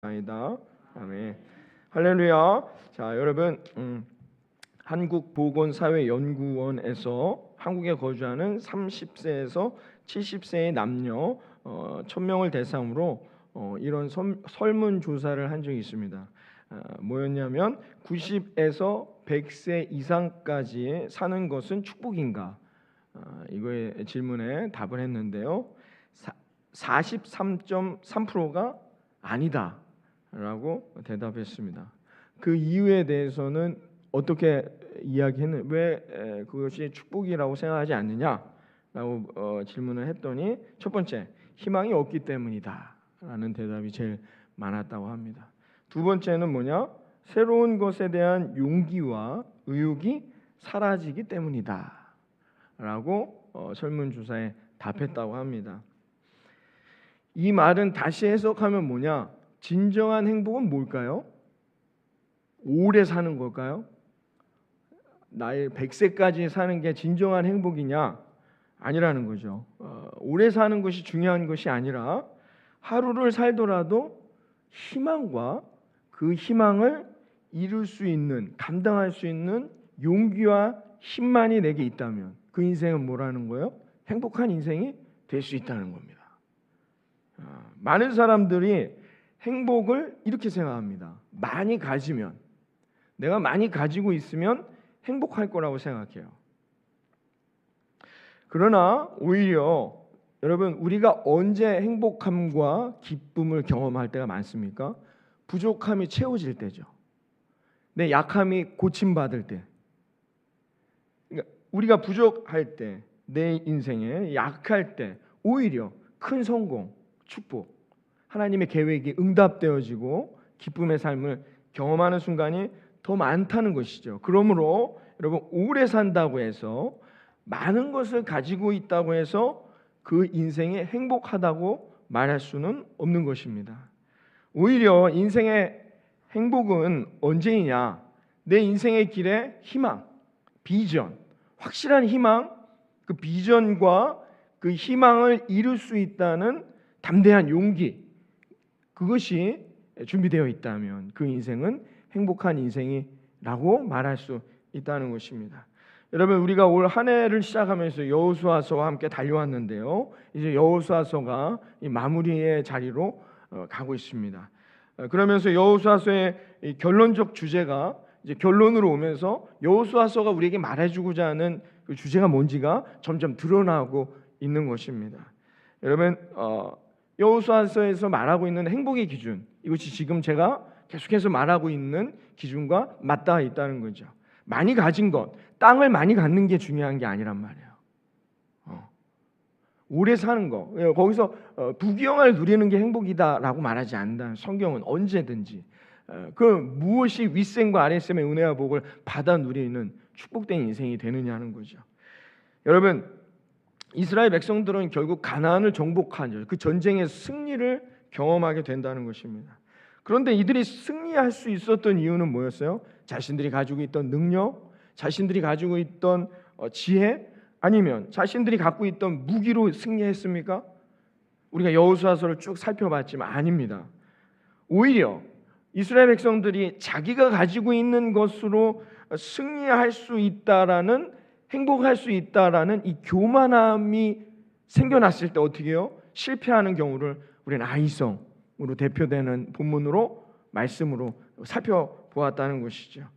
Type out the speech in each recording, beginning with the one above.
아니다. 아멘. 할렐루야. 자, 여러분, 한국보건사회연구원에서 한국에 거주하는 30세에서 70세의 남녀 1000명을 대상으로 이런 설문조사를 한 적이 있습니다. 뭐였냐면 90에서 100세 이상까지 사는 것은 축복인가? 이거의 질문에 답을 했는데요. 43.3%가 아니다 라고 대답했습니다. 그 이유에 대해서는 어떻게 이야기했는 왜 그것이 축복이라고 생각하지 않느냐라고 질문을 했더니 첫 번째, 희망이 없기 때문이다 라는 대답이 제일 많았다고 합니다. 두 번째는 뭐냐? 새로운 것에 대한 용기와 의욕이 사라지기 때문이다 라고 설문조사에 답했다고 합니다. 이 말은 다시 해석하면 뭐냐? 진정한 행복은 뭘까요? 오래 사는 걸까요? 나이 100세까지 사는 게 진정한 행복이냐? 아니라는 거죠. 오래 사는 것이 중요한 것이 아니라 하루를 살더라도 희망과 그 희망을 이룰 수 있는, 감당할 수 있는 용기와 힘만이 내게 있다면 그 인생은 뭐라는 거예요? 행복한 인생이 될 수 있다는 겁니다. 많은 사람들이 행복을 이렇게 생각합니다. 많이 가지면, 내가 많이 가지고 있으면 행복할 거라고 생각해요. 그러나 오히려 여러분, 우리가 언제 행복함과 기쁨을 경험할 때가 많습니까? 부족함이 채워질 때죠. 내 약함이 고침받을 때. 그러니까 우리가 부족할 때, 내 인생에 약할 때 오히려 큰 성공, 축복, 하나님의 계획이 응답되어지고 기쁨의 삶을 경험하는 순간이 더 많다는 것이죠. 그러므로 여러분, 오래 산다고 해서, 많은 것을 가지고 있다고 해서 그 인생이 행복하다고 말할 수는 없는 것입니다. 오히려 인생의 행복은 언제이냐? 내 인생의 길에 희망, 비전, 확실한 희망, 그 비전과 그 희망을 이룰 수 있다는 담대한 용기, 그것이 준비되어 있다면 그 인생은 행복한 인생이라고 말할 수 있다는 것입니다. 여러분, 우리가 올 한 해를 시작하면서 여호수아서와 함께 달려왔는데요. 이제 여호수아서가 이 마무리의 자리로 가고 있습니다. 그러면서 여호수아서의 결론적 주제가 이제 결론으로 오면서 여호수아서가 우리에게 말해주고자 하는 그 주제가 뭔지가 점점 드러나고 있는 것입니다. 여러분, 여호수아서에서 말하고 있는 행복의 기준, 이것이 지금 제가 계속해서 말하고 있는 기준과 맞닿아 있다는 거죠. 많이 가진 것, 땅을 많이 갖는 게 중요한 게 아니란 말이에요. 오래 사는 거, 거기서 부귀영화를 누리는 게 행복이다라고 말하지 않는다. 성경은 언제든지 그 무엇이 윗셈과 아랫셈의 은혜와 복을 받아 누리는 축복된 인생이 되느냐는 거죠. 여러분, 이스라엘 백성들은 결국 가나안을 정복한 그 전쟁의 승리를 경험하게 된다는 것입니다. 그런데 이들이 승리할 수 있었던 이유는 뭐였어요? 자신들이 가지고 있던 능력, 자신들이 가지고 있던 지혜, 아니면 자신들이 갖고 있던 무기로 승리했습니까? 우리가 여호수아서를 쭉 살펴봤지만 아닙니다. 오히려 이스라엘 백성들이 자기가 가지고 있는 것으로 승리할 수 있다라는, 행복할 수 있다라는 이 교만함이 생겨났을 때 어떻게 해요? 실패하는 경우를 우리는 아이성으로 대표되는 본문으로, 말씀으로 살펴보았다는 것이죠.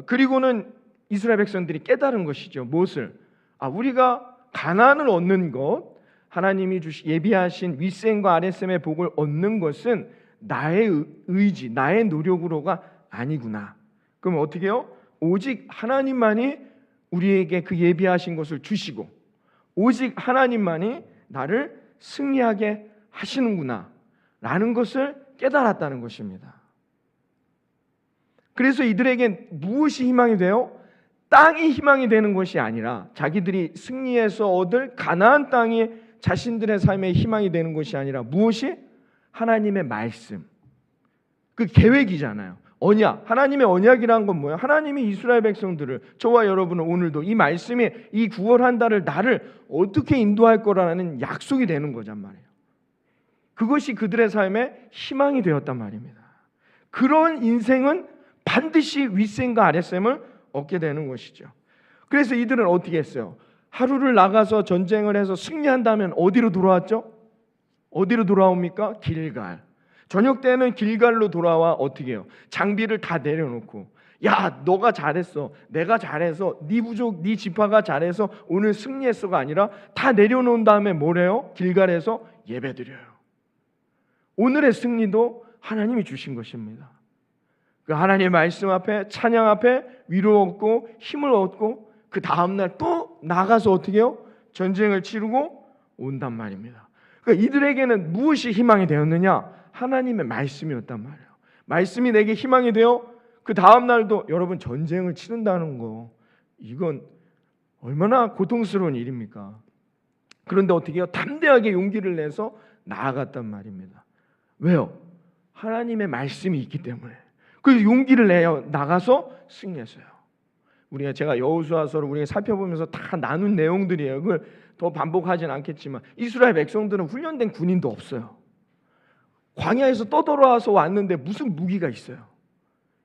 그리고는 이스라엘 백성들이 깨달은 것이죠. 무엇을? 우리가 가나안을 얻는 것, 하나님이 예비하신 윗셈과 아랫셈의 복을 얻는 것은 나의 의지, 나의 노력으로가 아니구나. 그럼 어떻게 해요? 오직 하나님만이 우리에게 그 예비하신 것을 주시고, 오직 하나님만이 나를 승리하게 하시는구나 라는 것을 깨달았다는 것입니다. 그래서 이들에게 무엇이 희망이 돼요? 땅이 희망이 되는 것이 아니라, 자기들이 승리해서 얻을 가나안 땅이 자신들의 삶의 희망이 되는 것이 아니라 무엇이? 하나님의 말씀, 그 계획이잖아요. 언약, 하나님의 언약이라는 건 뭐예요? 하나님이 이스라엘 백성들을, 저와 여러분은 오늘도 이 말씀이 이 9월 한 달을 나를 어떻게 인도할 거라는 약속이 되는 거란 말이에요. 그것이 그들의 삶의 희망이 되었단 말입니다. 그런 인생은 반드시 윗셈과 아랫셈을 얻게 되는 것이죠. 그래서 이들은 어떻게 했어요? 하루를 나가서 전쟁을 해서 승리한다면 어디로 돌아왔죠? 어디로 돌아옵니까? 길갈. 저녁 때는 길갈로 돌아와 어떻게 해요? 장비를 다 내려놓고, 야, 너가 잘했어, 내가 잘해서, 네 부족, 네 지파가 잘해서 오늘 승리했어가 아니라 다 내려놓은 다음에 뭐래요? 길갈에서 예배드려요. 오늘의 승리도 하나님이 주신 것입니다. 그 하나님의 말씀 앞에, 찬양 앞에 위로 얻고 힘을 얻고 그 다음날 또 나가서 어떻게 해요? 전쟁을 치르고 온단 말입니다. 그러니까 이들에게는 무엇이 희망이 되었느냐? 하나님의 말씀이었단 말이에요. 말씀이 내게 희망이 되어 그 다음날도 여러분 전쟁을 치른다는 거, 이건 얼마나 고통스러운 일입니까? 그런데 어떻게 해요? 담대하게 용기를 내서 나아갔단 말입니다. 왜요? 하나님의 말씀이 있기 때문에. 그래서 용기를 내어 나가서 승리했어요. 제가 여호수아서를 우리가 살펴보면서 다 나눈 내용들이에요. 그걸 더 반복하진 않겠지만 이스라엘 백성들은 훈련된 군인도 없어요. 광야에서 떠돌아와서 왔는데 무슨 무기가 있어요?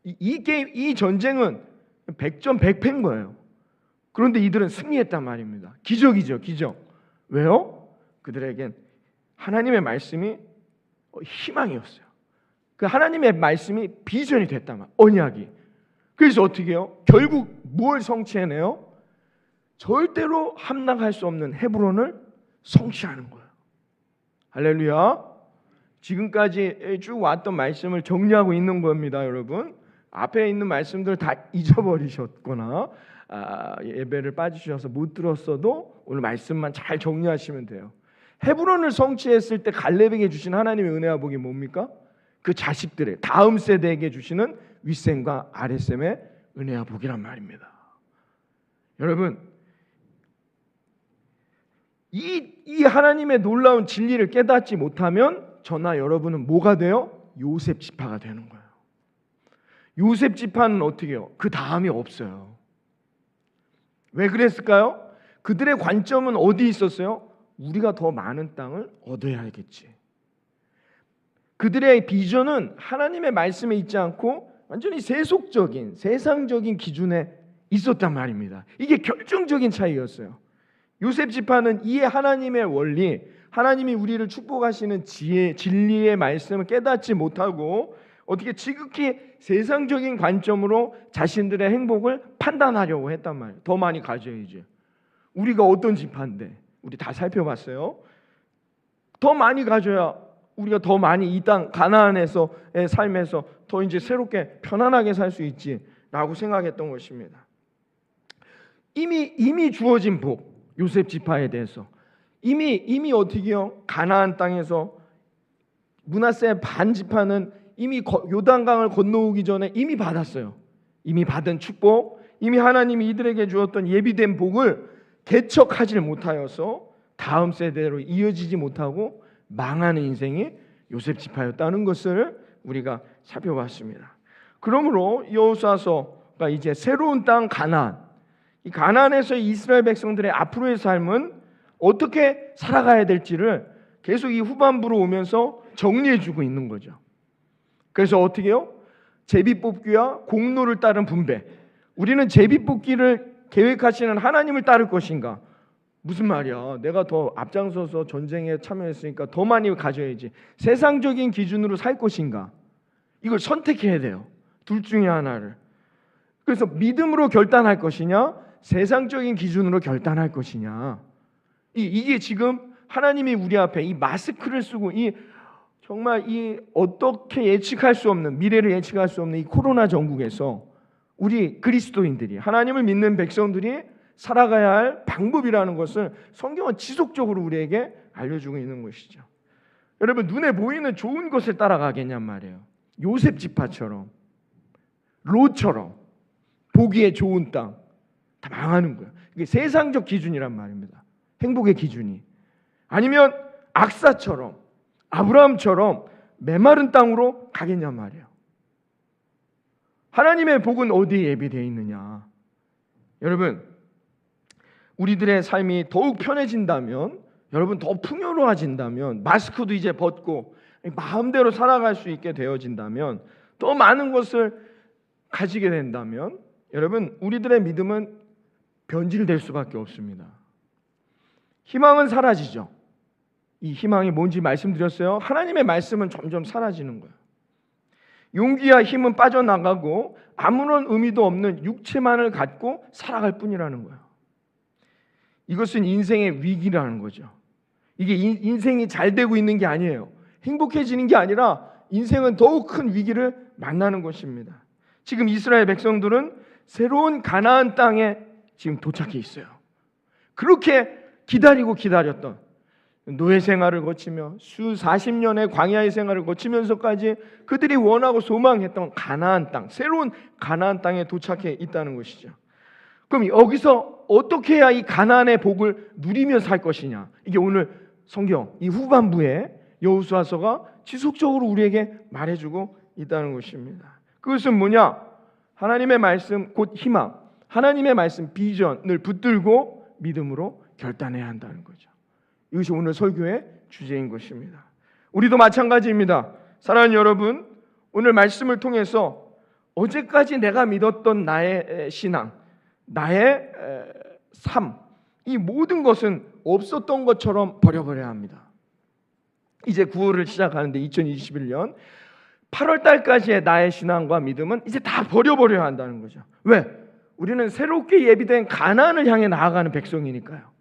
이 전쟁은 100전 100패인 거예요. 그런데 이들은 승리했단 말입니다. 기적이죠, 기적. 왜요? 그들에겐 하나님의 말씀이 희망이었어요. 그 하나님의 말씀이 비전이 됐단 말이에요. 언약이. 그래서 어떻게 해요? 결국 뭘 성취해내요? 절대로 함락할 수 없는 헤브론을 성취하는 거예요. 할렐루야. 지금까지 쭉 왔던 말씀을 정리하고 있는 겁니다, 여러분. 앞에 있는 말씀들 다 잊어버리셨거나 예배를 빠지셔서 못 들었어도 오늘 말씀만 잘 정리하시면 돼요. 헤브론을 성취했을 때 갈렙에게 주신 하나님의 은혜와 복이 뭡니까? 그 자식들의 다음 세대에게 주시는 윗셈과 아랫셈의 은혜와 복이란 말입니다. 여러분, 이 하나님의 놀라운 진리를 깨닫지 못하면 저나 여러분은 뭐가 돼요? 요셉 지파가 되는 거예요. 요셉 지파는 어떻게 해요? 그 다음이 없어요. 왜 그랬을까요? 그들의 관점은 어디 있었어요? 우리가 더 많은 땅을 얻어야겠지. 그들의 비전은 하나님의 말씀에 있지 않고 완전히 세속적인, 세상적인 기준에 있었단 말입니다. 이게 결정적인 차이였어요. 요셉 지파는 이 하나님의 원리, 하나님이 우리를 축복하시는 지혜, 진리의 말씀을 깨닫지 못하고 어떻게 지극히 세상적인 관점으로 자신들의 행복을 판단하려고 했단 말이에요. 더 많이 가져야지. 우리가 어떤 지파인데 우리 다 살펴봤어요. 더 많이 가져야 우리가 더 많이 이 땅 가나안에서의 삶에서 더 이제 새롭게 편안하게 살 수 있지라고 생각했던 것입니다. 이미 주어진 복, 요셉 지파에 대해서 이미 어떻게요? 가나안 땅에서 므낫세 반 지파는 이미 요단강을 건너오기 전에 이미 받았어요. 이미 받은 축복, 이미 하나님이 이들에게 주었던 예비된 복을 개척하지 못하여서 다음 세대로 이어지지 못하고 망하는 인생이 요셉 지파였다는 것을 우리가 살펴봤습니다. 그러므로 여호수아서가 이제 새로운 땅 가나안, 이 가나안에서 이스라엘 백성들의 앞으로의 삶은 어떻게 살아가야 될지를 계속 이 후반부로 오면서 정리해주고 있는 거죠. 그래서 어떻게 해요? 제비뽑기와 공로를 따른 분배. 우리는 제비뽑기를 계획하시는 하나님을 따를 것인가? 무슨 말이야? 내가 더 앞장서서 전쟁에 참여했으니까 더 많이 가져야지. 세상적인 기준으로 살 것인가? 이걸 선택해야 돼요. 둘 중에 하나를. 그래서 믿음으로 결단할 것이냐, 세상적인 기준으로 결단할 것이냐. 이게 지금 하나님이 우리 앞에 이 마스크를 쓰고 정말 어떻게 예측할 수 없는, 미래를 예측할 수 없는 이 코로나 전국에서 우리 그리스도인들이, 하나님을 믿는 백성들이 살아가야 할 방법이라는 것을 성경은 지속적으로 우리에게 알려주고 있는 것이죠. 여러분, 눈에 보이는 좋은 것을 따라가겠냔 말이에요. 요셉 지파처럼, 롯처럼 보기에 좋은 땅 다 망하는 거예요. 이게 세상적 기준이란 말입니다. 행복의 기준이. 아니면 악사처럼, 아브라함처럼 메마른 땅으로 가겠냔 말이에요. 하나님의 복은 어디에 예비되어 있느냐? 여러분, 우리들의 삶이 더욱 편해진다면 여러분 더 풍요로워진다면, 마스크도 이제 벗고 마음대로 살아갈 수 있게 되어진다면, 더 많은 것을 가지게 된다면, 여러분 우리들의 믿음은 변질될 수밖에 없습니다. 희망은 사라지죠. 이 희망이 뭔지 말씀드렸어요. 하나님의 말씀은 점점 사라지는 거예요. 용기와 힘은 빠져나가고 아무런 의미도 없는 육체만을 갖고 살아갈 뿐이라는 거예요. 이것은 인생의 위기라는 거죠. 이게 인생이 잘 되고 있는 게 아니에요. 행복해지는 게 아니라 인생은 더욱 큰 위기를 만나는 것입니다. 지금 이스라엘 백성들은 새로운 가나안 땅에 지금 도착해 있어요. 그렇게 기다렸던 노예 생활을 거치며 수 40년의 광야의 생활을 거치면서까지 그들이 원하고 소망했던 가나안 땅, 새로운 가나안 땅에 도착해 있다는 것이죠. 그럼 여기서 어떻게 해야 이 가나안의 복을 누리며 살 것이냐? 이게 오늘 성경 이 후반부에 여호수아서가 지속적으로 우리에게 말해주고 있다는 것입니다. 그것은 뭐냐? 하나님의 말씀 곧 희망, 하나님의 말씀 비전을 붙들고 믿음으로 결단해야 한다는 거죠. 이것이 오늘 설교의 주제인 것입니다. 우리도 마찬가지입니다. 사랑하는 여러분, 오늘 말씀을 통해서 어제까지 내가 믿었던 나의 신앙, 나의 삶, 이 모든 것은 없었던 것처럼 버려버려야 합니다. 이제 9월을 시작하는데 2021년 8월 달까지의 나의 신앙과 믿음은 이제 다 버려버려야 한다는 거죠. 왜? 우리는 새롭게 예비된 가나안을 향해 나아가는 백성이니까요.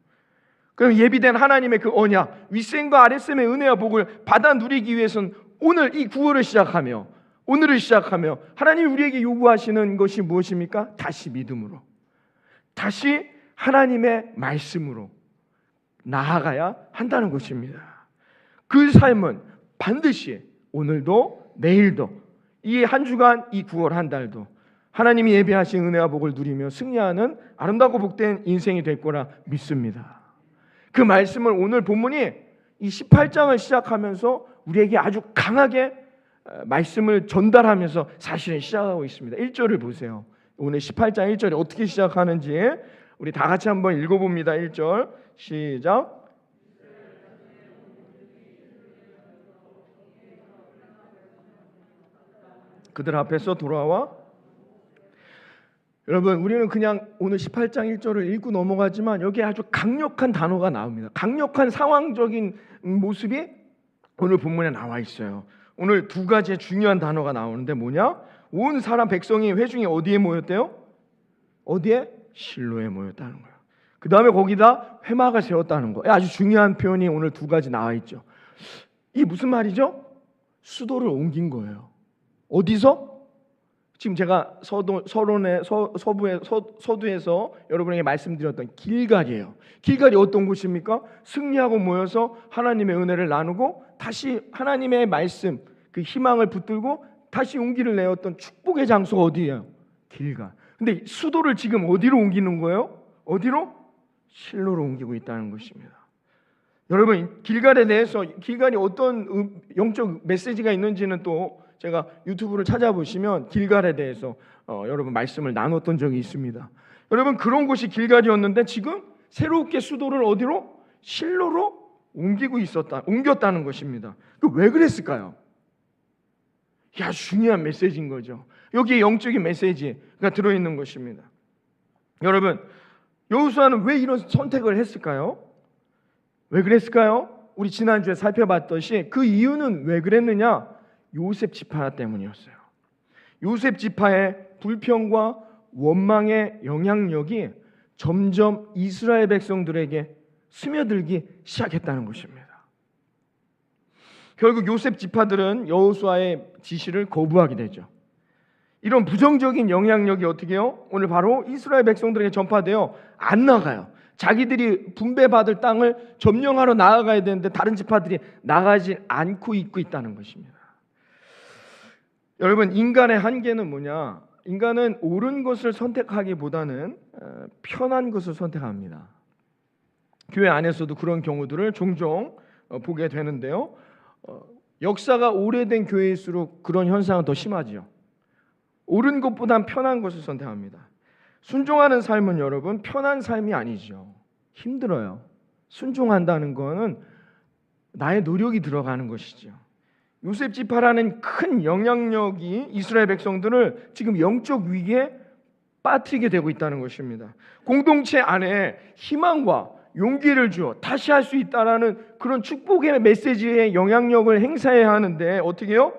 그럼 예비된 하나님의 그 언약, 윗셈과 아랫셈의 은혜와 복을 받아 누리기 위해서는 오늘 이 9월을 시작하며 오늘을 시작하며 하나님이 우리에게 요구하시는 것이 무엇입니까? 다시 믿음으로, 다시 하나님의 말씀으로 나아가야 한다는 것입니다. 그 삶은 반드시 오늘도 내일도 이 한 주간 이 9월 한 달도 하나님이 예비하신 은혜와 복을 누리며 승리하는 아름답고 복된 인생이 될 거라 믿습니다. 그 말씀을 오늘 본문이 이 18장을 시작하면서 우리에게 아주 강하게 말씀을 전달하면서 사실은 시작하고 있습니다. 1절을 보세요. 오늘 18장 1절이 어떻게 시작하는지 우리 다 같이 한번 읽어봅니다. 1절 시작. 그들 앞에서 돌아와. 여러분, 우리는 그냥 오늘 18장 1절을 읽고 넘어가지만 여기에 아주 강력한 단어가 나옵니다. 강력한 상황적인 모습이 오늘 본문에 나와 있어요. 오늘 두 가지의 중요한 단어가 나오는데 뭐냐? 온 사람 백성이 회중이 어디에 모였대요? 어디에? 실로에 모였다는 거예요. 그 다음에 거기다 회막을 세웠다는 거예요. 아주 중요한 표현이 오늘 두 가지 나와 있죠. 이게 무슨 말이죠? 수도를 옮긴 거예요. 어디서? 지금 제가 서두에서 여러분에게 말씀드렸던 길갈이에요. 길갈이 어떤 곳입니까? 승리하고 모여서 하나님의 은혜를 나누고 다시 하나님의 말씀, 그 희망을 붙들고 다시 용기를 내었던 축복의 장소가 어디예요? 길갈. 근데 수도를 지금 어디로 옮기는 거예요? 어디로? 실로로 옮기고 있다는 것입니다. 여러분, 길갈에 대해서 길갈이 어떤 영적 메시지가 있는지는 또 제가 유튜브를 찾아보시면 길갈에 대해서 여러분 말씀을 나눴던 적이 있습니다. 여러분, 그런 곳이 길갈이었는데 지금 새롭게 수도를 어디로? 실로로 옮겼다는 것입니다. 왜 그랬을까요? 중요한 메시지인 거죠. 여기에 영적인 메시지가 들어있는 것입니다. 여러분, 여호수아는 왜 이런 선택을 했을까요? 왜 그랬을까요? 우리 지난주에 살펴봤듯이 그 이유는 왜 그랬느냐? 요셉 지파 때문이었어요. 요셉 지파의 불평과 원망의 영향력이 점점 이스라엘 백성들에게 스며들기 시작했다는 것입니다. 결국 요셉 지파들은 여호수아의 지시를 거부하게 되죠. 이런 부정적인 영향력이 어떻게 해요? 오늘 바로 이스라엘 백성들에게 전파되어 안 나가요. 자기들이 분배받을 땅을 점령하러 나아가야 되는데 다른 지파들이 나가지 않고 있고 있다는 것입니다. 여러분, 인간의 한계는 뭐냐? 인간은 옳은 것을 선택하기보다는 편한 것을 선택합니다. 교회 안에서도 그런 경우들을 종종 보게 되는데요. 역사가 오래된 교회일수록 그런 현상은 더 심하지요. 옳은 것보단 편한 것을 선택합니다. 순종하는 삶은 여러분 편한 삶이 아니죠. 힘들어요. 순종한다는 거는 나의 노력이 들어가는 것이죠. 요셉 지파라는 큰 영향력이 이스라엘 백성들을 지금 영적 위기에 빠뜨리게 되고 있다는 것입니다. 공동체 안에 희망과 용기를 주어 다시 할 수 있다라는 그런 축복의 메시지의 영향력을 행사해야 하는데 어떻게 해요?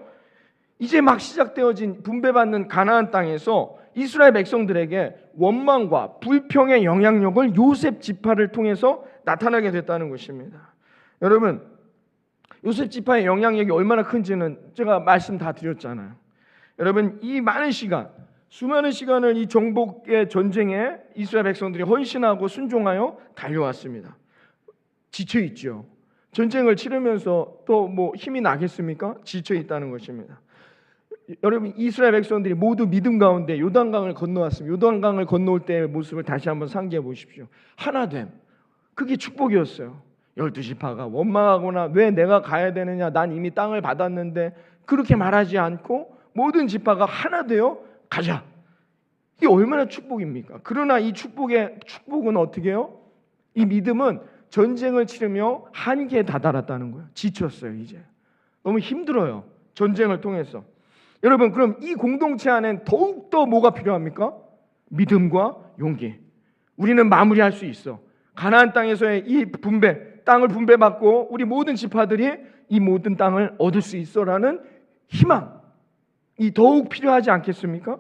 이제 막 시작되어진 분배받는 가나안 땅에서 이스라엘 백성들에게 원망과 불평의 영향력을 요셉 지파를 통해서 나타나게 됐다는 것입니다. 여러분, 요셉 지파의 영향력이 얼마나 큰지는 제가 말씀 다 드렸잖아요. 여러분, 이 많은 시간, 수많은 시간을 이 정복의 전쟁에 이스라엘 백성들이 헌신하고 순종하여 달려왔습니다. 지쳐있죠. 전쟁을 치르면서 또 뭐 힘이 나겠습니까? 지쳐있다는 것입니다. 여러분, 이스라엘 백성들이 모두 믿음 가운데 요단강을 건너왔습니다. 요단강을 건너올 때의 모습을 다시 한번 상기해 보십시오. 하나됨, 그게 축복이었어요. 12지파가 원망하거나 왜 내가 가야 되느냐, 난 이미 땅을 받았는데, 그렇게 말하지 않고 모든 지파가 하나 되어 가자. 이게 얼마나 축복입니까? 그러나 이 축복은 어떻게 해요? 이 믿음은 전쟁을 치르며 한계에 다다랐다는 거예요. 지쳤어요. 이제 너무 힘들어요. 전쟁을 통해서. 여러분, 그럼 이 공동체 안엔 더욱더 뭐가 필요합니까? 믿음과 용기. 우리는 마무리할 수 있어. 가나안 땅에서의 이 분배, 땅을 분배받고 우리 모든 지파들이 이 모든 땅을 얻을 수 있어라는 희망이 더욱 필요하지 않겠습니까?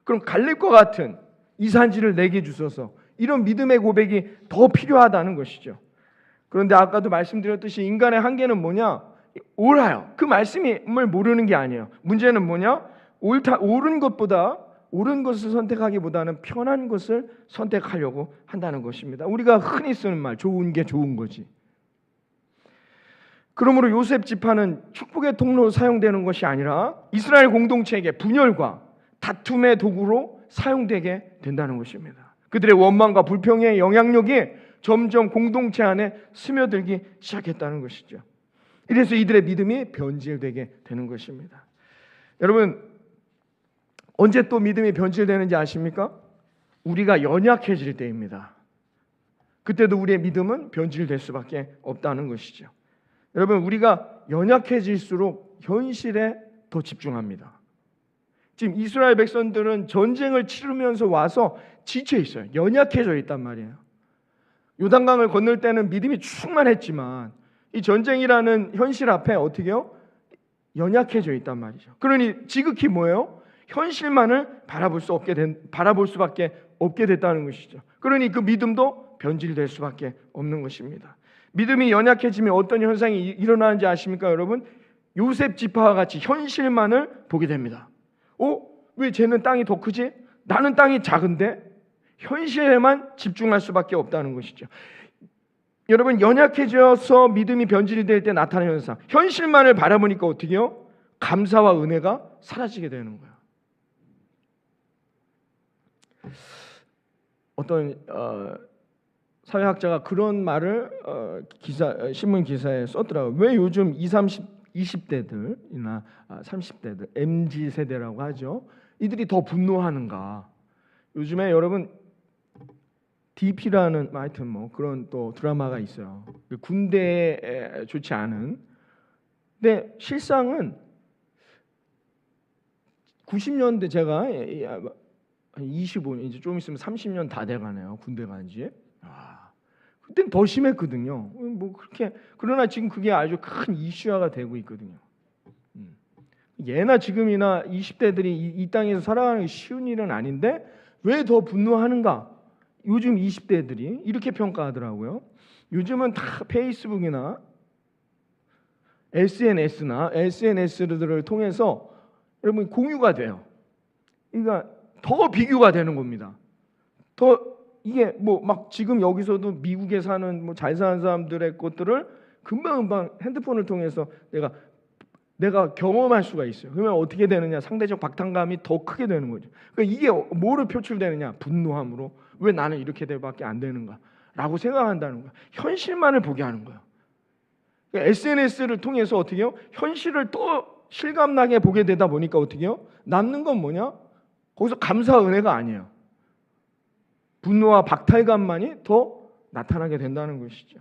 그럼 갈렙과 같은 이 산지를 내게 주소서, 이런 믿음의 고백이 더 필요하다는 것이죠. 그런데 아까도 말씀드렸듯이 인간의 한계는 뭐냐? 옳아요. 그 말씀을 모르는 게 아니에요. 문제는 뭐냐? 옳은 것을 선택하기보다는 편한 것을 선택하려고 한다는 것입니다. 우리가 흔히 쓰는 말, 좋은 게 좋은 거지. 그러므로 요셉 지파는 축복의 통로로 사용되는 것이 아니라 이스라엘 공동체에게 분열과 다툼의 도구로 사용되게 된다는 것입니다. 그들의 원망과 불평의 영향력이 점점 공동체 안에 스며들기 시작했다는 것이죠. 이래서 이들의 믿음이 변질되게 되는 것입니다. 여러분, 언제 또 믿음이 변질되는지 아십니까? 우리가 연약해질 때입니다. 그때도 우리의 믿음은 변질될 수밖에 없다는 것이죠. 여러분, 우리가 연약해질수록 현실에 더 집중합니다. 지금 이스라엘 백성들은 전쟁을 치르면서 와서 지쳐 있어요. 연약해져 있단 말이에요. 요단강을 건널 때는 믿음이 충만했지만 이 전쟁이라는 현실 앞에 어떻게 해요? 연약해져 있단 말이죠. 그러니 지극히 뭐예요? 현실만을 바라볼 수밖에 없게 됐다는 것이죠. 그러니 그 믿음도 변질될 수밖에 없는 것입니다. 믿음이 연약해지면 어떤 현상이 일어나는지 아십니까, 여러분? 요셉 지파와 같이 현실만을 보게 됩니다. 왜 쟤는 땅이 더 크지? 나는 땅이 작은데? 현실에만 집중할 수밖에 없다는 것이죠. 여러분, 연약해져서 믿음이 변질이 될 때 나타나는 현상, 현실만을 바라보니까 어떻게 해요? 감사와 은혜가 사라지게 되는 거예요. 어떤 사회학자가 그런 말을 신문 기사에 썼더라고요. 왜 요즘 20대들이나 30대들, MZ 세대라고 하죠, 이들이 더 분노하는가? 요즘에 여러분 DP라는 하여튼 뭐 그런 또 드라마가 있어요. 군대에 좋지 않은. 근데 실상은 90년대 제가 25년, 이제 좀 있으면 30년 다 돼가네요. 군대 간지. 그때는 더 심했거든요. 뭐 그렇게, 그러나 지금 그게 아주 큰 이슈화가 되고 있거든요. 예나 지금이나 20대들이 이 땅에서 살아가는 게 쉬운 일은 아닌데 왜 더 분노하는가? 요즘 20대들이 이렇게 평가하더라고요. 요즘은 다 페이스북이나 SNS들을 통해서 여러분 공유가 돼요. 그러니까 더 비교가 되는 겁니다. 더 이게 뭐 막 지금 여기서도 미국에 사는 뭐 잘 사는 사람들의 것들을 금방 핸드폰을 통해서 내가 경험할 수가 있어요. 그러면 어떻게 되느냐? 상대적 박탈감이 더 크게 되는 거죠. 그러니까 이게 뭐로 표출되느냐? 분노함으로. 왜 나는 이렇게 돼밖에 안 되는가? 라고 생각한다는 거예요. 현실만을 보게 하는 거예요. 그러니까 SNS를 통해서 어떻게 해요? 현실을 또 실감나게 보게 되다 보니까 어떻게 해요? 남는 건 뭐냐? 거기서 감사 은혜가 아니에요. 분노와 박탈감만이 더 나타나게 된다는 것이죠.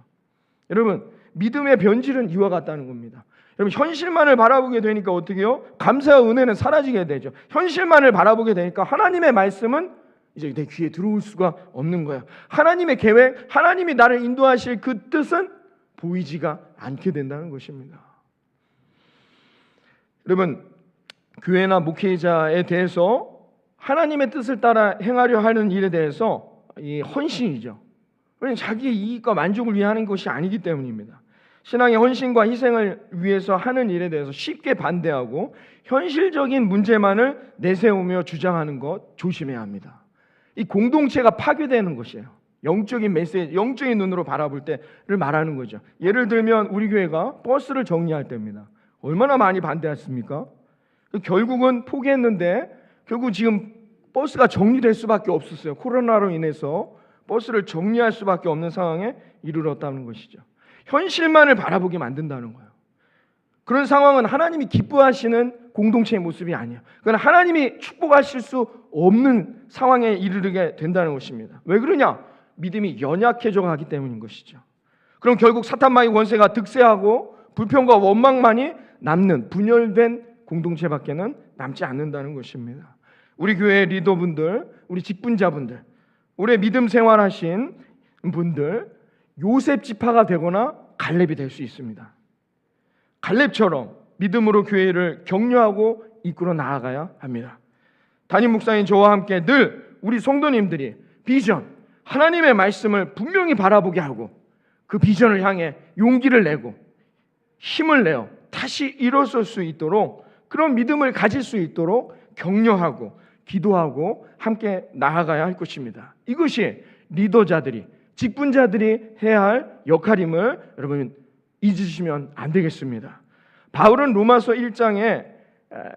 여러분, 믿음의 변질은 이와 같다는 겁니다. 여러분, 현실만을 바라보게 되니까 어떻게 해요? 감사와 은혜는 사라지게 되죠. 현실만을 바라보게 되니까 하나님의 말씀은 이제 내 귀에 들어올 수가 없는 거야. 하나님의 계획, 하나님이 나를 인도하실 그 뜻은 보이지가 않게 된다는 것입니다. 여러분, 교회나 목회자에 대해서 하나님의 뜻을 따라 행하려 하는 일에 대해서 이 헌신이죠. 왜냐하면 자기의 이익과 만족을 위해 하는 것이 아니기 때문입니다. 신앙의 헌신과 희생을 위해서 하는 일에 대해서 쉽게 반대하고 현실적인 문제만을 내세우며 주장하는 것 조심해야 합니다. 이 공동체가 파괴되는 것이에요. 영적인 메시지, 영적인 눈으로 바라볼 때를 말하는 거죠. 예를 들면 우리 교회가 버스를 정리할 때입니다. 얼마나 많이 반대했습니까? 결국은 포기했는데 결국 지금 버스가 정리될 수밖에 없었어요. 코로나로 인해서 버스를 정리할 수밖에 없는 상황에 이르렀다는 것이죠. 현실만을 바라보게 만든다는 거예요. 그런 상황은 하나님이 기뻐하시는 공동체의 모습이 아니에요. 그건 하나님이 축복하실 수 없는 상황에 이르게 된다는 것입니다. 왜 그러냐? 믿음이 연약해져 가기 때문인 것이죠. 그럼 결국 사탄마귀 권세가 득세하고 불평과 원망만이 남는 분열된 공동체밖에는 남지 않는다는 것입니다. 우리 교회 리더분들, 우리 직분자분들, 우리 믿음 생활하신 분들, 요셉 지파가 되거나 갈렙이 될 수 있습니다. 갈렙처럼 믿음으로 교회를 격려하고 이끌어 나아가야 합니다. 담임 목사님 저와 함께 늘 우리 성도님들이 비전, 하나님의 말씀을 분명히 바라보게 하고 그 비전을 향해 용기를 내고 힘을 내어 다시 일어설 수 있도록, 그런 믿음을 가질 수 있도록 격려하고 기도하고 함께 나아가야 할 것입니다. 이것이 리더자들이, 직분자들이 해야 할 역할임을 여러분 잊으시면 안 되겠습니다. 바울은 로마서 1장에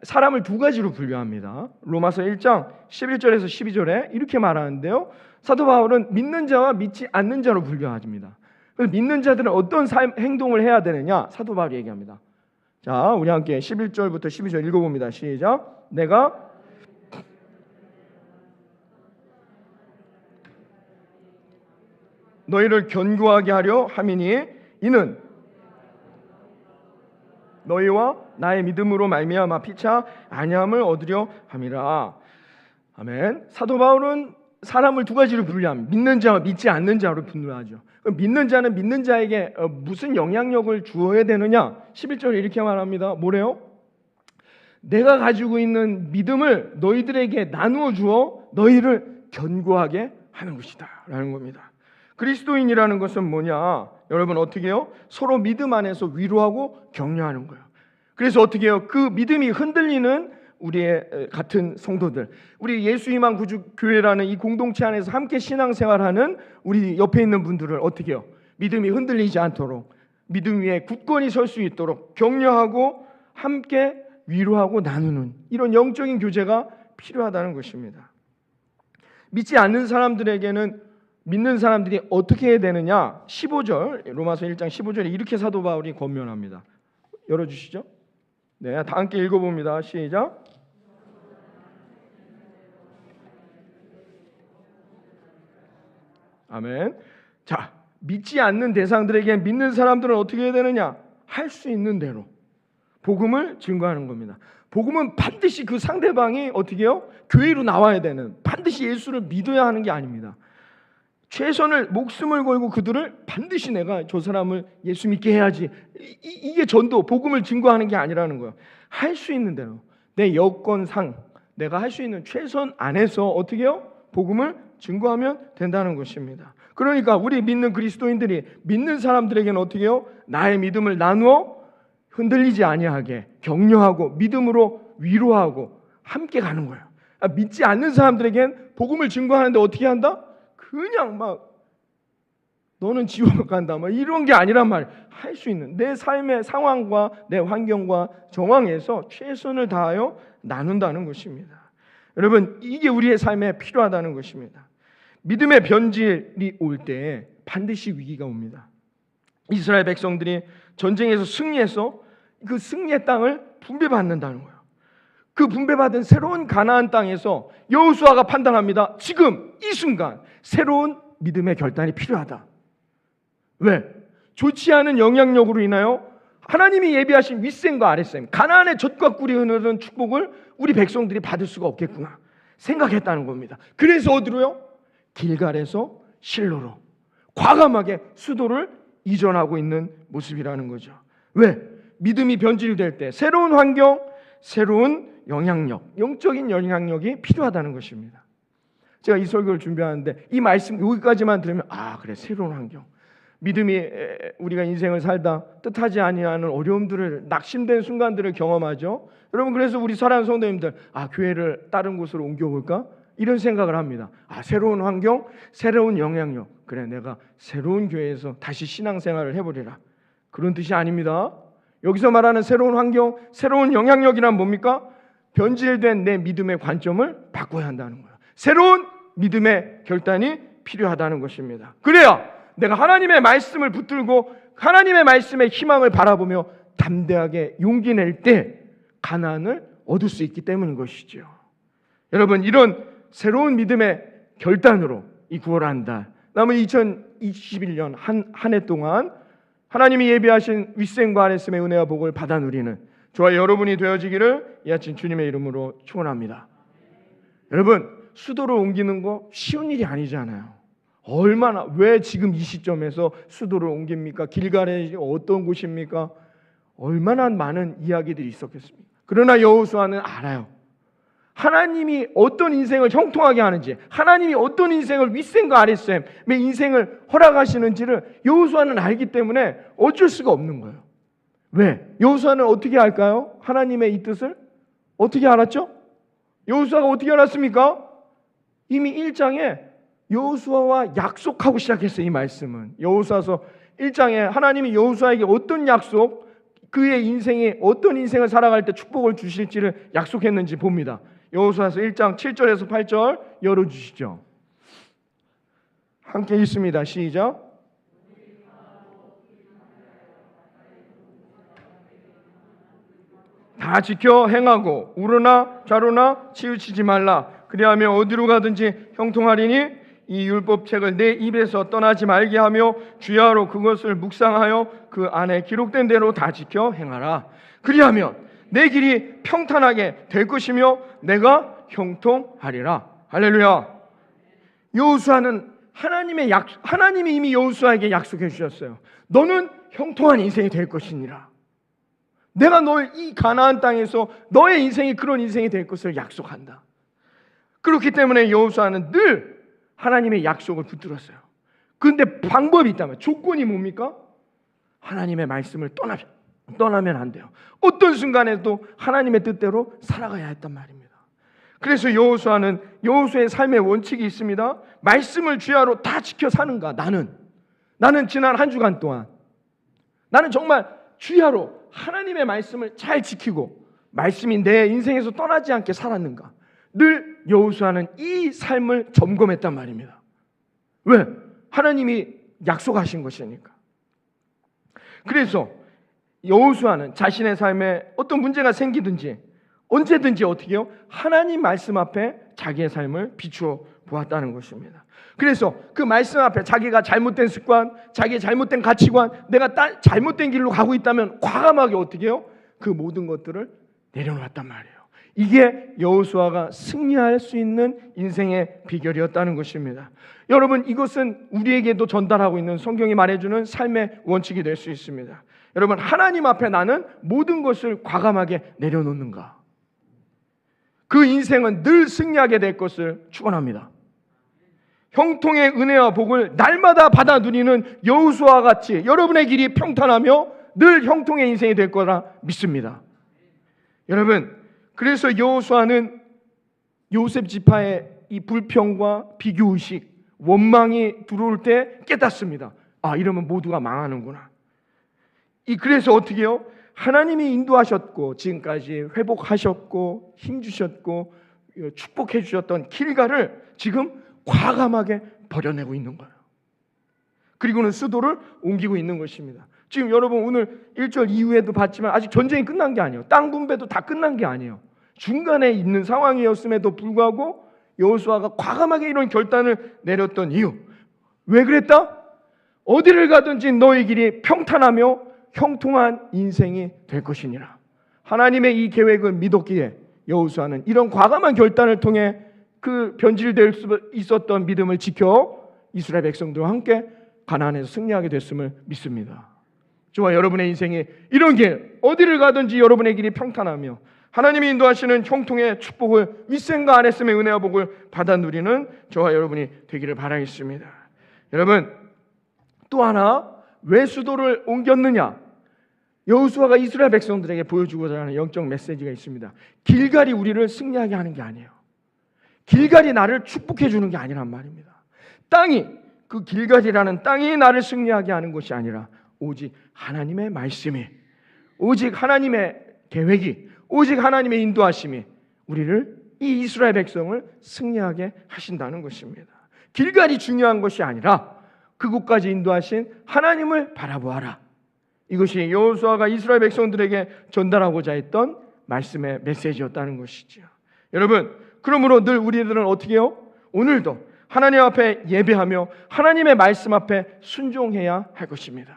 사람을 두 가지로 분류합니다. 로마서 1장 11절에서 12절에 이렇게 말하는데요, 사도 바울은 믿는 자와 믿지 않는 자로 분류합니다. 그래서 믿는 자들은 어떤 행동을 해야 되느냐, 사도 바울이 얘기합니다. 자, 우리 함께 11절부터 12절 읽어봅니다. 시작. 내가 너희를 견고하게 하려 함이니 이는 너희와 나의 믿음으로 말미암아 피차 아니함을 얻으려 함이라. 아멘. 사도 바울은 사람을 두 가지로 분류합니다. 믿는 자와 믿지 않는 자로 분류하죠. 그럼 믿는 자는 믿는 자에게 무슨 영향력을 주어야 되느냐? 11절에 이렇게 말합니다. 뭐래요? 내가 가지고 있는 믿음을 너희들에게 나누어 주어 너희를 견고하게 하는 것이다 라는 겁니다. 그리스도인이라는 것은 뭐냐? 여러분 어떻게 해요? 서로 믿음 안에서 위로하고 격려하는 거예요. 그래서 어떻게 해요? 그 믿음이 흔들리는 우리의 같은 성도들, 우리 예수희망 구주교회라는 이 공동체 안에서 함께 신앙생활하는 우리 옆에 있는 분들을 어떻게 해요? 믿음이 흔들리지 않도록, 믿음 위에 굳건히 설 수 있도록 격려하고 함께 위로하고 나누는 이런 영적인 교제가 필요하다는 것입니다. 믿지 않는 사람들에게는 믿는 사람들이 어떻게 해야 되느냐? 15절, 로마서 1장 15절에 이렇게 사도 바울이 권면합니다. 열어주시죠. 네, 다 함께 읽어봅니다. 시작. 아멘. 자, 믿지 않는 대상들에게 믿는 사람들은 어떻게 해야 되느냐? 할 수 있는 대로 복음을 증거하는 겁니다. 복음은 반드시 그 상대방이 어떻게 해요? 교회로 나와야 되는, 반드시 예수를 믿어야 하는 게 아닙니다. 최선을, 목숨을 걸고 그들을 반드시 내가 저 사람을 예수 믿게 해야지, 이게 전도, 복음을 증거하는 게 아니라는 거예요. 할 수 있는 대로 내 여건상 내가 할 수 있는 최선 안에서 어떻게 해요? 복음을 증거하면 된다는 것입니다. 그러니까 우리 믿는 그리스도인들이 믿는 사람들에게는 어떻게 해요? 나의 믿음을 나누어 흔들리지 아니하게 격려하고 믿음으로 위로하고 함께 가는 거예요. 믿지 않는 사람들에겐 복음을 증거하는데 어떻게 한다? 그냥 막 너는 지옥 간다 막 이런 게 아니란 말이에요. 할 수 있는 내 삶의 상황과 내 환경과 정황에서 최선을 다하여 나눈다는 것입니다. 여러분, 이게 우리의 삶에 필요하다는 것입니다. 믿음의 변질이 올 때 반드시 위기가 옵니다. 이스라엘 백성들이 전쟁에서 승리해서 그 승리의 땅을 분배받는다는 거예요. 그 분배받은 새로운 가나안 땅에서 여호수아가 판단합니다. 지금 이 순간 새로운 믿음의 결단이 필요하다. 왜? 좋지 않은 영향력으로 인하여 하나님이 예비하신 윗셈과 아랫셈, 가나안의 젖과 꿀이 흐르는 축복을 우리 백성들이 받을 수가 없겠구나 생각했다는 겁니다. 그래서 어디로요? 길갈에서 실로로 과감하게 수도를 이전하고 있는 모습이라는 거죠. 왜? 믿음이 변질될 때 새로운 환경, 새로운 영향력, 영적인 영향력이 필요하다는 것입니다. 제가 이 설교를 준비하는데 이 말씀 여기까지만 들으면 그래, 새로운 환경, 믿음이 우리가 인생을 살다 뜻하지 아니하는 어려움들을, 낙심된 순간들을 경험하죠. 여러분, 그래서 우리 사랑하는 성도님들, 교회를 다른 곳으로 옮겨볼까? 이런 생각을 합니다. 새로운 환경, 새로운 영향력, 그래, 내가 새로운 교회에서 다시 신앙생활을 해보리라. 그런 뜻이 아닙니다. 여기서 말하는 새로운 환경, 새로운 영향력이란 뭡니까? 변질된 내 믿음의 관점을 바꿔야 한다는 거예요. 새로운 믿음의 결단이 필요하다는 것입니다. 그래야 내가 하나님의 말씀을 붙들고 하나님의 말씀의 희망을 바라보며 담대하게 용기 낼 때 가나안을 얻을 수 있기 때문인 것이죠. 여러분, 이런 새로운 믿음의 결단으로 이 9월 한 달, 남은 2021년 한 해 동안 하나님이 예비하신 윗셈과 아랫셈의 은혜와 복을 받아 누리는 저와 여러분이 되어지기를 이 아침 주님의 이름으로 축원합니다. 여러분, 수도를 옮기는 거 쉬운 일이 아니잖아요. 왜 지금 이 시점에서 수도를 옮깁니까? 길갈에 어떤 곳입니까? 얼마나 많은 이야기들이 있었겠습니까? 그러나 여호수아는 알아요. 하나님이 어떤 인생을 형통하게 하는지, 하나님이 어떤 인생을 윗셈과 아랫셈의 인생을 허락하시는지를 여호수아는 알기 때문에 어쩔 수가 없는 거예요. 왜? 여호수아는 어떻게 알까요? 하나님의 이 뜻을 어떻게 알았죠? 여호수아가 어떻게 알았습니까? 이미 1장에 여호수아와 약속하고 시작했어요. 이 말씀은 여호수아서 1장에 하나님이 여호수아에게 어떤 약속, 그의 인생이 어떤 인생을 살아갈 때 축복을 주실지를 약속했는지 봅니다. 여호수아서 1장 7절에서 8절 열어주시죠. 함께 읽습니다. 시작. 다 지켜 행하고 우르나 좌로나 치우치지 말라. 그리하면 어디로 가든지 형통하리니 이 율법책을 내 입에서 떠나지 말게 하며 주야로 그것을 묵상하여 그 안에 기록된 대로 다 지켜 행하라. 그리하면 내 길이 평탄하게 될 것이며 내가 형통하리라. 할렐루야. 여호수아는 하나님이 이미 여호수아에게 약속해 주셨어요. 너는 형통한 인생이 될 것이니라. 내가 널 이 가나안 땅에서 너의 인생이 그런 인생이 될 것을 약속한다. 그렇기 때문에 여호수아는 늘 하나님의 약속을 붙들었어요. 그런데 방법이 있다면, 조건이 뭡니까? 하나님의 말씀을 떠나면 안 돼요. 어떤 순간에도 하나님의 뜻대로 살아가야 했단 말입니다. 그래서 여호수아는 여호수아의 삶의 원칙이 있습니다. 말씀을 주야로 다 지켜 사는가? 나는 지난 한 주간 동안 나는 정말 주야로 하나님의 말씀을 잘 지키고 말씀이 내 인생에서 떠나지 않게 살았는가? 늘 여호수아는 이 삶을 점검했단 말입니다. 왜? 하나님이 약속하신 것이니까. 그래서 여호수아는 자신의 삶에 어떤 문제가 생기든지 언제든지 어떻게 해요? 하나님 말씀 앞에 자기의 삶을 비추어 보았다는 것입니다. 그래서 그 말씀 앞에 자기가 잘못된 습관, 자기의 잘못된 가치관, 내가 잘못된 길로 가고 있다면 과감하게 어떻게 해요? 그 모든 것들을 내려놓았단 말이에요. 이게 여호수아가 승리할 수 있는 인생의 비결이었다는 것입니다. 여러분, 이것은 우리에게도 전달하고 있는 성경이 말해주는 삶의 원칙이 될 수 있습니다. 여러분, 하나님 앞에 나는 모든 것을 과감하게 내려놓는가? 그 인생은 늘 승리하게 될 것을 축원합니다. 형통의 은혜와 복을 날마다 받아 누리는 여호수아와 같이 여러분의 길이 평탄하며 늘 형통의 인생이 될 거라 믿습니다. 여러분, 그래서 여호수아는 요셉 지파의 이 불평과 비교의식, 원망이 들어올 때 깨닫습니다. 이러면 모두가 망하는구나. 그래서 어떻게 해요? 하나님이 인도하셨고 지금까지 회복하셨고 힘주셨고 축복해 주셨던 길갈을 지금 과감하게 버려내고 있는 거예요. 그리고는 수도를 옮기고 있는 것입니다. 지금 여러분 오늘 1절 이후에도 봤지만 아직 전쟁이 끝난 게 아니에요. 땅 분배도 다 끝난 게 아니에요. 중간에 있는 상황이었음에도 불구하고 여호수아가 과감하게 이런 결단을 내렸던 이유, 왜 그랬다? 어디를 가든지 너희 길이 평탄하며 형통한 인생이 될 것이니라. 하나님의 이 계획을 믿었기에 여호수아는 이런 과감한 결단을 통해 그 변질될 수 있었던 믿음을 지켜 이스라엘 백성들과 함께 가나안에서 승리하게 됐음을 믿습니다. 저와 여러분의 인생이 이런 길, 어디를 가든지 여러분의 길이 평탄하며 하나님이 인도하시는 형통의 축복을 윗셈과 아랫셈의 은혜와 복을 받아 누리는 저와 여러분이 되기를 바라겠습니다. 여러분, 또 하나 왜 수도를 옮겼느냐? 여호수아가 이스라엘 백성들에게 보여주고자 하는 영적 메시지가 있습니다. 길갈이 우리를 승리하게 하는 게 아니에요. 길갈이 나를 축복해 주는 게 아니란 말입니다. 그 길갈이라는 땅이 나를 승리하게 하는 것이 아니라 오직 하나님의 말씀이, 오직 하나님의 계획이, 오직 하나님의 인도하심이 우리를, 이 이스라엘 백성을 승리하게 하신다는 것입니다. 길갈이 중요한 것이 아니라 그곳까지 인도하신 하나님을 바라보아라. 이것이 여호수아가 이스라엘 백성들에게 전달하고자 했던 말씀의 메시지였다는 것이죠. 여러분, 그러므로 늘 우리들은 어떻게 해요? 오늘도 하나님 앞에 예배하며 하나님의 말씀 앞에 순종해야 할 것입니다.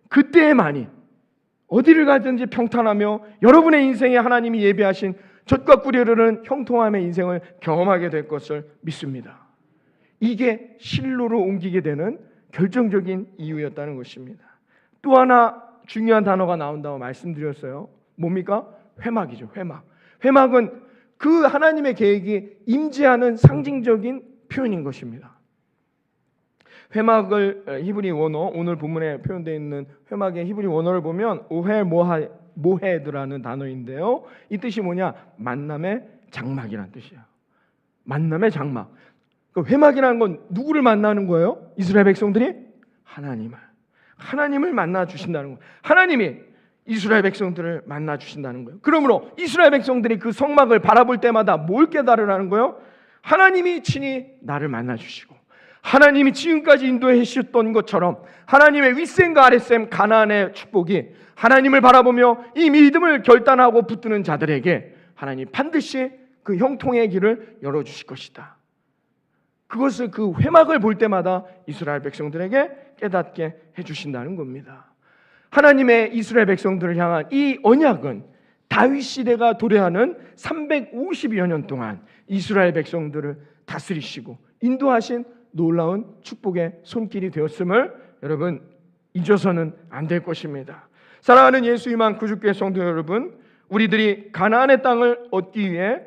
그때에만이 어디를 가든지 평탄하며 여러분의 인생에 하나님이 예배하신 젖과 꿀이 흐르는 형통함의 인생을 경험하게 될 것을 믿습니다. 이게 실로로 옮기게 되는 결정적인 이유였다는 것입니다. 또 하나 중요한 단어가 나온다고 말씀드렸어요. 뭡니까? 회막이죠. 회막은 그 하나님의 계획이 임재하는 상징적인 표현인 것입니다. 회막을 히브리 원어, 오늘 본문에 표현되어 있는 회막의 히브리 원어를 보면 오헬 모헤드라는 단어인데요. 이 뜻이 뭐냐? 만남의 장막이라는 뜻이에요. 만남의 장막. 그 회막이라는 건 누구를 만나는 거예요? 이스라엘 백성들이 하나님을 만나 주신다는 거예요. 하나님이 이스라엘 백성들을 만나 주신다는 거예요. 그러므로 이스라엘 백성들이 그 성막을 바라볼 때마다 뭘 깨달으라는 거예요? 하나님이 친히 나를 만나 주시고 하나님이 지금까지 인도해 주셨던 것처럼 하나님의 윗셈과 아랫셈 가나안의 축복이 하나님을 바라보며 이 믿음을 결단하고 붙드는 자들에게 하나님 반드시 그 형통의 길을 열어주실 것이다. 그것을, 그 회막을 볼 때마다 이스라엘 백성들에게 깨닫게 해주신다는 겁니다. 하나님의 이스라엘 백성들을 향한 이 언약은 다윗 시대가 도래하는 350여 년 동안 이스라엘 백성들을 다스리시고 인도하신 놀라운 축복의 손길이 되었음을 여러분 잊어서는 안 될 것입니다. 사랑하는 예수님만 구주교회 성도 여러분, 우리들이 가나안의 땅을 얻기 위해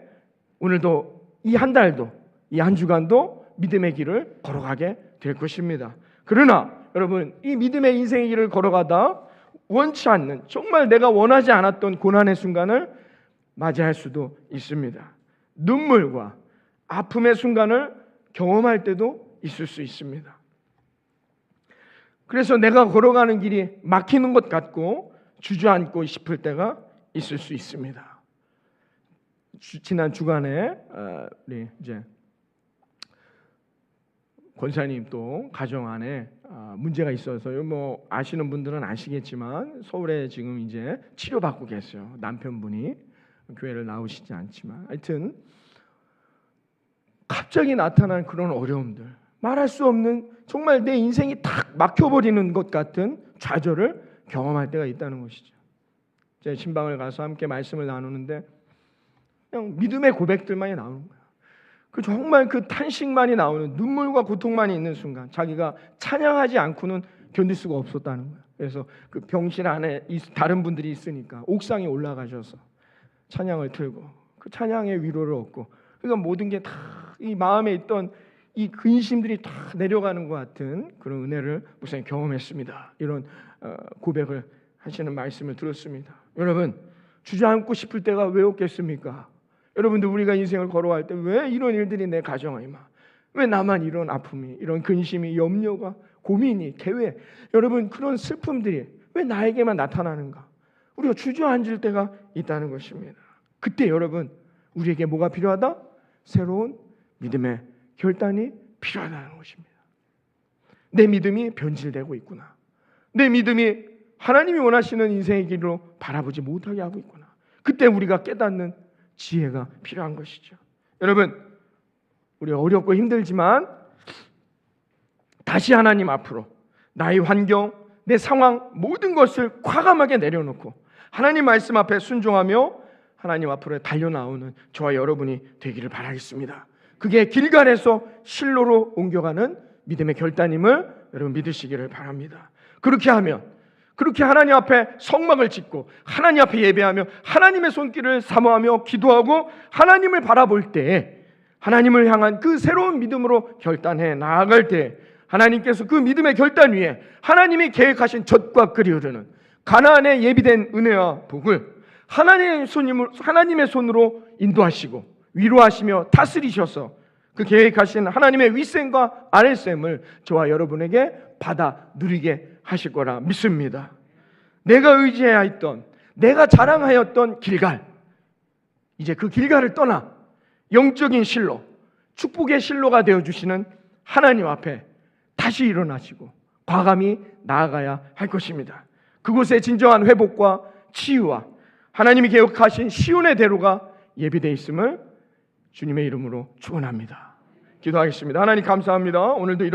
오늘도 이 한 달도, 이 한 주간도 믿음의 길을 걸어가게 될 것입니다. 그러나 여러분, 이 믿음의 인생의 길을 걸어가다 원치 않는, 정말 내가 원하지 않았던 고난의 순간을 맞이할 수도 있습니다. 눈물과 아픔의 순간을 경험할 때도 있을 수 있습니다. 그래서 내가 걸어가는 길이 막히는 것 같고 주저앉고 싶을 때가 있을 수 있습니다. 지난 주간에 우리 이제 권사님 또 가정 안에 문제가 있어서요. 뭐 아시는 분들은 아시겠지만 서울에 지금 이제 치료받고 계세요. 남편분이 교회를 나오시지 않지만 하여튼 갑자기 나타난 그런 어려움들, 말할 수 없는 정말 내 인생이 탁 막혀버리는 것 같은 좌절을 경험할 때가 있다는 것이죠. 제 신방을 가서 함께 말씀을 나누는데 그냥 믿음의 고백들만이 나오는 거예요. 그 정말 그 탄식만이 나오는, 눈물과 고통만이 있는 순간 자기가 찬양하지 않고는 견딜 수가 없었다는 거예요. 그래서 그 병실 안에 다른 분들이 있으니까 옥상에 올라가셔서 찬양을 틀고 그 찬양의 위로를 얻고, 그러니까 모든 게 다 이 마음에 있던 이 근심들이 다 내려가는 것 같은 그런 은혜를 목사님 경험했습니다. 이런 고백을 하시는 말씀을 들었습니다. 여러분, 주저앉고 싶을 때가 왜 없겠습니까? 여러분들, 우리가 인생을 걸어갈 때 왜 이런 일들이 내 가정에 임하? 왜 나만 이런 아픔이, 이런 근심이, 염려가, 고민이, 계획, 여러분 그런 슬픔들이 왜 나에게만 나타나는가? 우리가 주저앉을 때가 있다는 것입니다. 그때 여러분, 우리에게 뭐가 필요하다? 새로운 믿음의 결단이 필요하다는 것입니다. 내 믿음이 변질되고 있구나. 내 믿음이 하나님이 원하시는 인생의 길로 바라보지 못하게 하고 있구나. 그때 우리가 깨닫는 지혜가 필요한 것이죠. 여러분, 우리 어렵고 힘들지만 다시 하나님 앞으로 나의 환경, 내 상황 모든 것을 과감하게 내려놓고 하나님 말씀 앞에 순종하며 하나님 앞으로 달려나오는 저와 여러분이 되기를 바라겠습니다. 그게 길갈에서 실로로 옮겨가는 믿음의 결단임을 여러분 믿으시기를 바랍니다. 그렇게 하면, 그렇게 하나님 앞에 성막을 짓고 하나님 앞에 예배하며 하나님의 손길을 사모하며 기도하고 하나님을 바라볼 때, 하나님을 향한 그 새로운 믿음으로 결단해 나아갈 때 하나님께서 그 믿음의 결단 위에 하나님이 계획하신 젖과 끓이 흐르는 가나안에 예비된 은혜와 복을 하나님의 손으로 인도하시고 위로하시며 다스리셔서 그 계획하신 하나님의 윗셈과 아랫셈을 저와 여러분에게 받아 누리게 하실 거라 믿습니다. 내가 의지해야 했던, 내가 자랑하였던 길갈, 이제 그 길갈을 떠나 영적인 실로, 축복의 실로가 되어주시는 하나님 앞에 다시 일어나시고 과감히 나아가야 할 것입니다. 그곳에 진정한 회복과 치유와 하나님이 계획하신 시온의 대로가 예비되어 있음을 주님의 이름으로 축원합니다. 기도하겠습니다. 하나님 감사합니다. 오늘도 이렇게